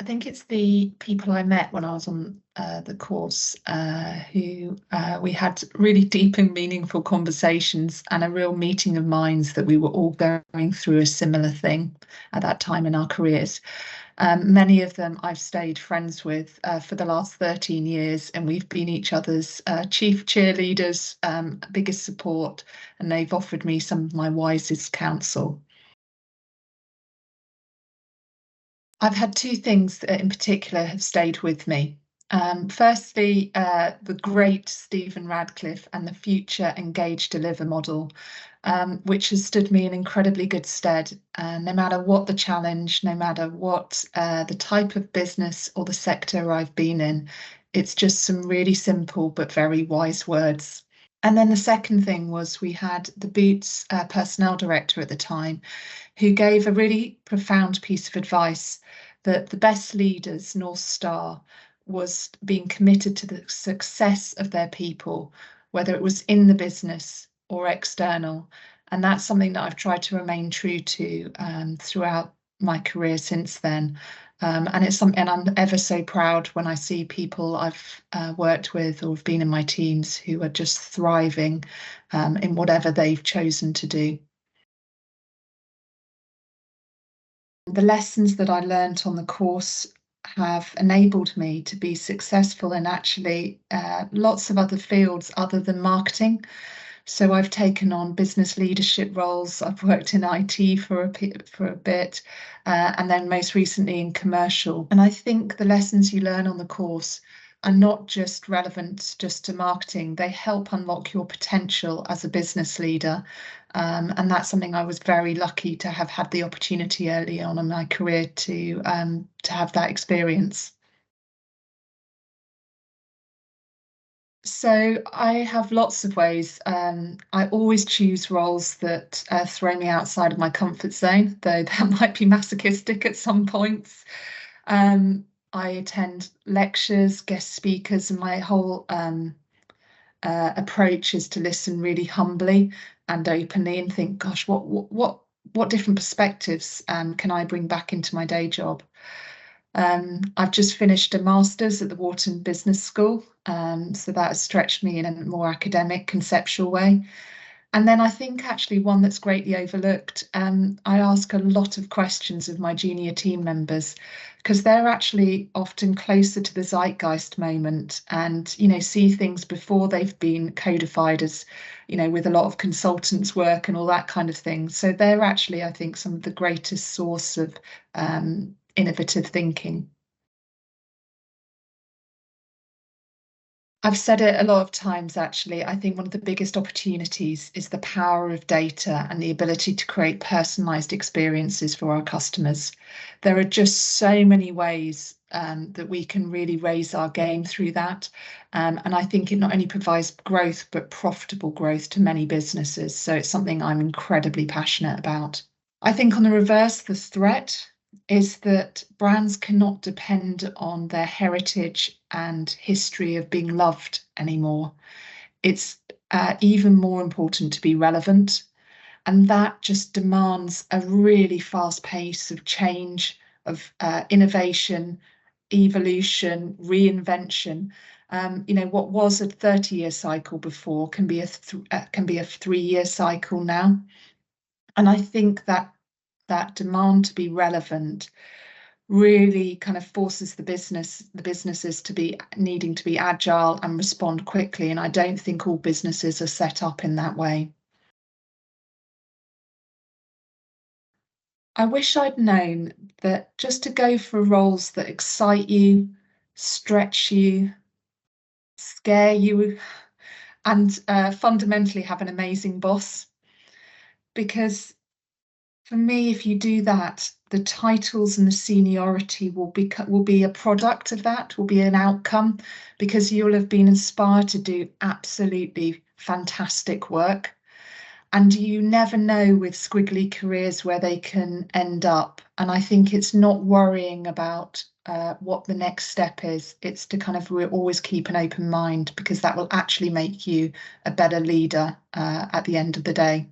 think it's the people I met when I was on the course who we had really deep and meaningful conversations and a real meeting of minds that we were all going through a similar thing at that time in our careers. Many of them I've stayed friends with for the last 13 years, and we've been each other's chief cheerleaders, biggest support, and they've offered me some of my wisest counsel. I've had two things that in particular have stayed with me. Firstly, the great Stephen Radcliffe and the future engage deliver model, which has stood me in incredibly good stead. No matter what the challenge, no matter what the type of business or the sector I've been in, it's just some really simple but very wise words. And then the second thing was we had the Boots personnel director at the time who gave a really profound piece of advice that the best leaders' North Star was being committed to the success of their people, whether it was in the business or external. And that's something that I've tried to remain true to throughout my career since then. And it's something, and I'm ever so proud when I see people I've worked with or have been in my teams who are just thriving in whatever they've chosen to do. The lessons that I learnt on the course have enabled me to be successful in actually lots of other fields other than marketing. So I've taken on business leadership roles. I've worked in IT for a bit, and then most recently in commercial. And I think the lessons you learn on the course are not just relevant just to marketing. They help unlock your potential as a business leader. And that's something I was very lucky to have had the opportunity early on in my career to have that experience. So I have lots of ways. I always choose roles that throw me outside of my comfort zone, though that might be masochistic at some points. I attend lectures, guest speakers, and my whole approach is to listen really humbly and openly and think, gosh, what different perspectives can I bring back into my day job? I've just finished a master's at the Wharton Business School, so that has stretched me in a more academic, conceptual way. And then I think actually one that's greatly overlooked, I ask a lot of questions of my junior team members because they're actually often closer to the zeitgeist moment and, see things before they've been codified as, with a lot of consultants work and all that kind of thing. So they're actually, I think, some of the greatest source of innovative thinking. I've said it a lot of times, actually. I think one of the biggest opportunities is the power of data and the ability to create personalized experiences for our customers. There are just so many ways that we can really raise our game through that. And I think it not only provides growth, but profitable growth to many businesses. So it's something I'm incredibly passionate about. I think on the reverse, the threat is that brands cannot depend on their heritage and history of being loved anymore. It's even more important to be relevant. And that just demands a really fast pace of change, of innovation, evolution, reinvention. What was a 30-year cycle before can be a 3-year cycle now. And I think that demand to be relevant really kind of forces the businesses to be needing to be agile and respond quickly. And I don't think all businesses are set up in that way. I wish I'd known that just to go for roles that excite you, stretch you, scare you, and fundamentally have an amazing boss. Because for me, if you do that, the titles and the seniority will be a product of that, will be an outcome, because you'll have been inspired to do absolutely fantastic work. And you never know with squiggly careers where they can end up. And I think it's not worrying about what the next step is. It's to kind of always keep an open mind, because that will actually make you a better leader at the end of the day.